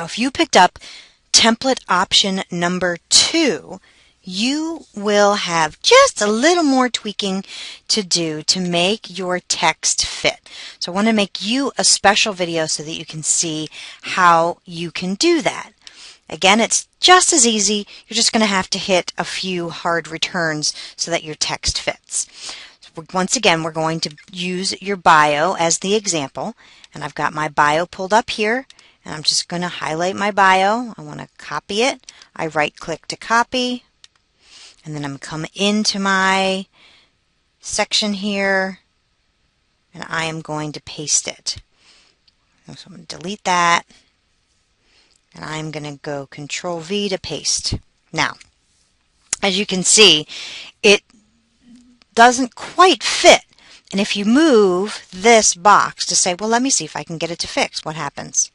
Now, if you picked up template option number 2, you will have just a little more tweaking to do to make your text fit. So I want to make you a special video so that you can see how you can do that. Again, it's just as easy. You're just going to have to hit a few hard returns so that your text fits. So once again, we're going to use your bio as the example. And I've got my bio pulled up here. And I'm just going to highlight my bio. I want to copy it. I right-click to copy. And then I'm going to come into my section here. And I am going to paste it. So I'm going to delete that. And I'm going to go Control V to paste. Now, as you can see, it doesn't quite fit. And if you move this box to say, well, let me see if I can get it to fix, what happens?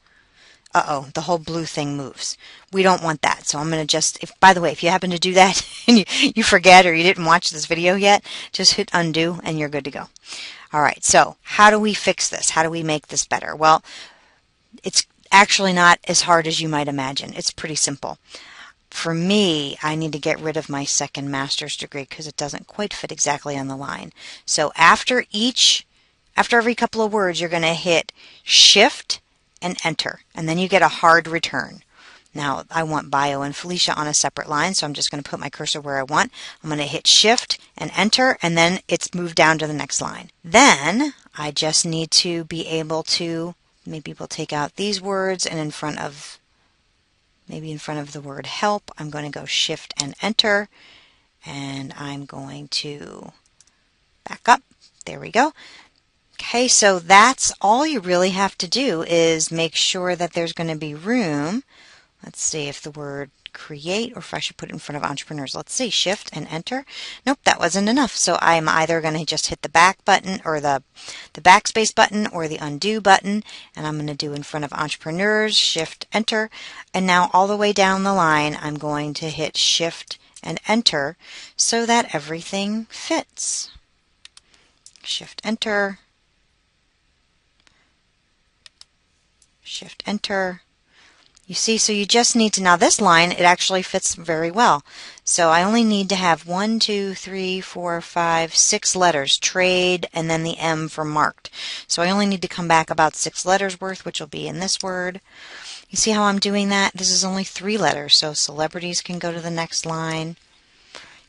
Uh-oh, the whole blue thing moves. We don't want that. So I'm going to just, by the way, if you happen to do that and you forget or you didn't watch this video yet, just hit undo and you're good to go. All right, so how do we fix this? How do we make this better? Well, it's actually not as hard as you might imagine. It's pretty simple. For me, I need to get rid of my second master's degree because it doesn't quite fit exactly on the line. So after every couple of words, you're going to hit Shift and Enter, and then you get a hard return. Now, I want Bio and Felicia on a separate line, so I'm just going to put my cursor where I want. I'm going to hit Shift and Enter, and then it's moved down to the next line. Then, I just need to be able to, maybe we'll take out these words, and maybe in front of the word help, I'm going to go Shift and Enter, and I'm going to back up. There we go. Okay, so that's all you really have to do is make sure that there's going to be room. Let's see if the word create or if I should put it in front of entrepreneurs. Let's see, Shift and Enter. Nope, that wasn't enough. So I'm either going to just hit the back button or the backspace button or the undo button, and I'm going to do in front of entrepreneurs, Shift, Enter. And now all the way down the line, I'm going to hit Shift and Enter so that everything fits. Shift, Enter. Shift, Enter. You see, so you just need to, now this line, it actually fits very well. So I only need to have 1, 2, 3, 4, 5, 6 letters, trade, and then the M for marked. So I only need to come back about 6 letters worth, which will be in this word. You see how I'm doing that? This is only 3 letters, so celebrities can go to the next line.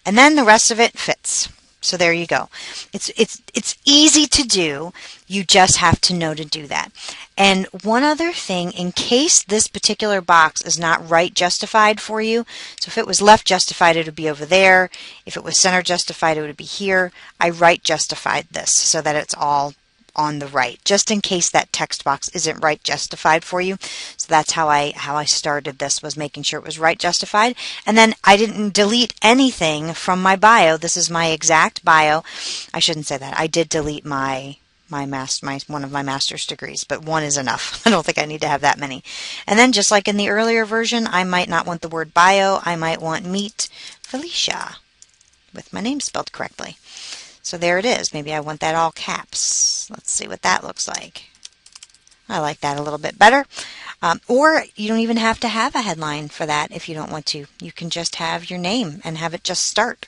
And then the rest of it fits. So there you go. It's easy to do. You just have to know to do that. And one other thing, in case this particular box is not right justified for you, so if it was left justified, it would be over there. If it was center justified, it would be here. I right justified this so that it's all on the right, just in case that text box isn't right justified for you. So that's how I started this, was making sure it was right justified. And then I didn't delete anything from my bio. This is my exact bio. I shouldn't say that. I did delete one of my master's degrees, but one is enough. I don't think I need to have that many. And then just like in the earlier version, I might not want the word bio. I might want Meet Felicia with my name spelled correctly. So there it is. Maybe I want that all caps. Let's see what that looks like. I like that a little bit better. Or you don't even have to have a headline for that if you don't want to. You can just have your name and have it just start.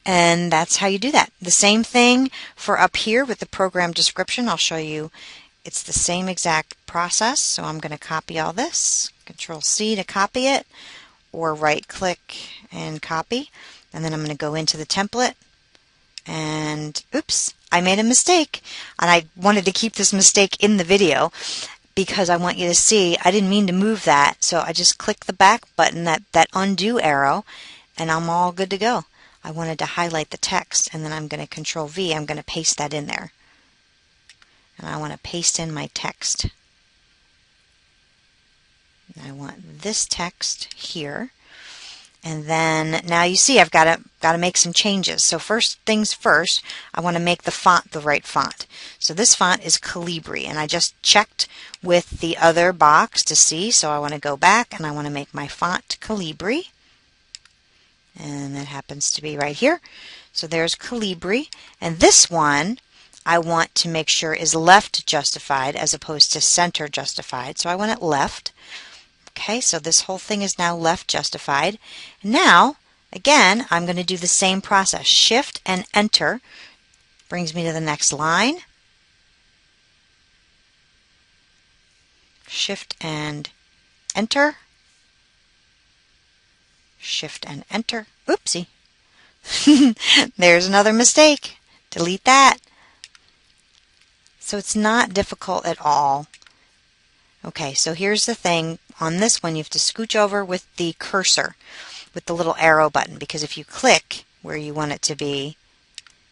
And that's how you do that. The same thing for up here with the program description. I'll show you. It's the same exact process. So I'm going to copy all this. Control C to copy it, or right click and copy. And then I'm going to go into the template. And oops, I made a mistake, and I wanted to keep this mistake in the video because I want you to see I didn't mean to move that. So I just click the back button, that undo arrow, and I'm all good to go. I wanted to highlight the text, and then I'm going to Control V. I'm going to paste that in there, and I want to paste in my text. And I want this text here. And then now you see I've got to make some changes. So first things first, I want to make the font the right font. So this font is Calibri, and I just checked with the other box to see. So I want to go back and I want to make my font Calibri. And that happens to be right here. So there's Calibri. And this one, I want to make sure is left justified as opposed to center justified. So I want it left. Okay, so this whole thing is now left justified. Now, again, I'm going to do the same process. Shift and enter brings me to the next line. Shift and enter. Shift and enter. Oopsie. There's another mistake. Delete that. So it's not difficult at all. Okay, so here's the thing. On this one, you have to scooch over with the cursor, with the little arrow button, because if you click where you want it to be,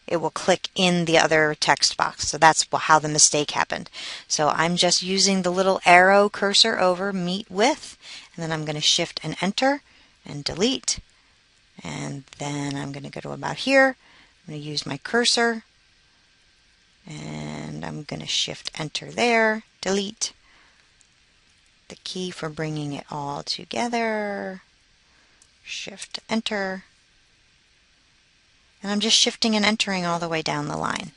it will click in the other text box. So that's how the mistake happened. So I'm just using the little arrow cursor over meet with, and then I'm going to shift and enter and delete. And then I'm going to go to about here. I'm going to use my cursor, and I'm going to shift enter there, delete. The key for bringing it all together. Shift enter. And I'm just shifting and entering all the way down the line.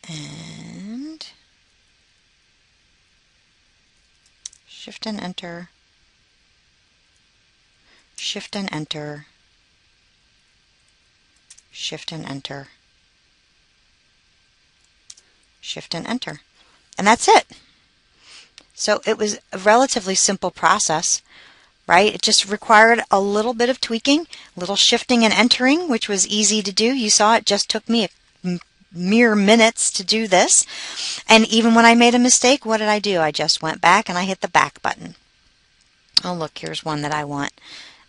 And shift and enter. Shift and enter. Shift and enter. Shift and enter. And that's it. So it was a relatively simple process, right? It just required a little bit of tweaking, a little shifting and entering, which was easy to do. You saw it just took me a mere minutes to do this. And even when I made a mistake, what did I do? I just went back and I hit the back button. Oh, look, here's one that I want.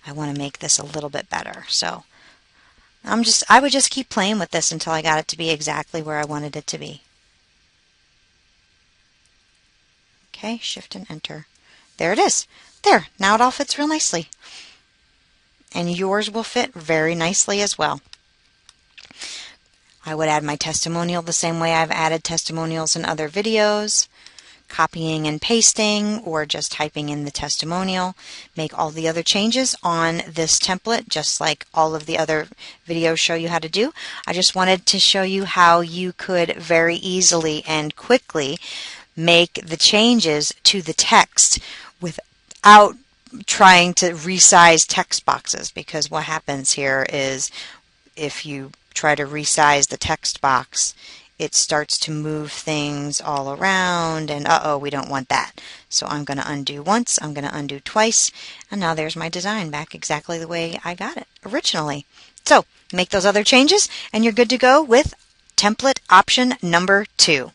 I want to make this a little bit better. So I would just keep playing with this until I got it to be exactly where I wanted it to be. Okay, shift and enter. There it is. There, now it all fits real nicely. And yours will fit very nicely as well. I would add my testimonial the same way I've added testimonials in other videos. Copying and pasting, or just typing in the testimonial. Make all the other changes on this template, just like all of the other videos show you how to do. I just wanted to show you how you could very easily and quickly make the changes to the text without trying to resize text boxes, because what happens here is if you try to resize the text box, it starts to move things all around, and uh-oh, we don't want that. So I'm going to undo once, I'm going to undo twice, and now there's my design back exactly the way I got it originally. So make those other changes, and you're good to go with template option number 2.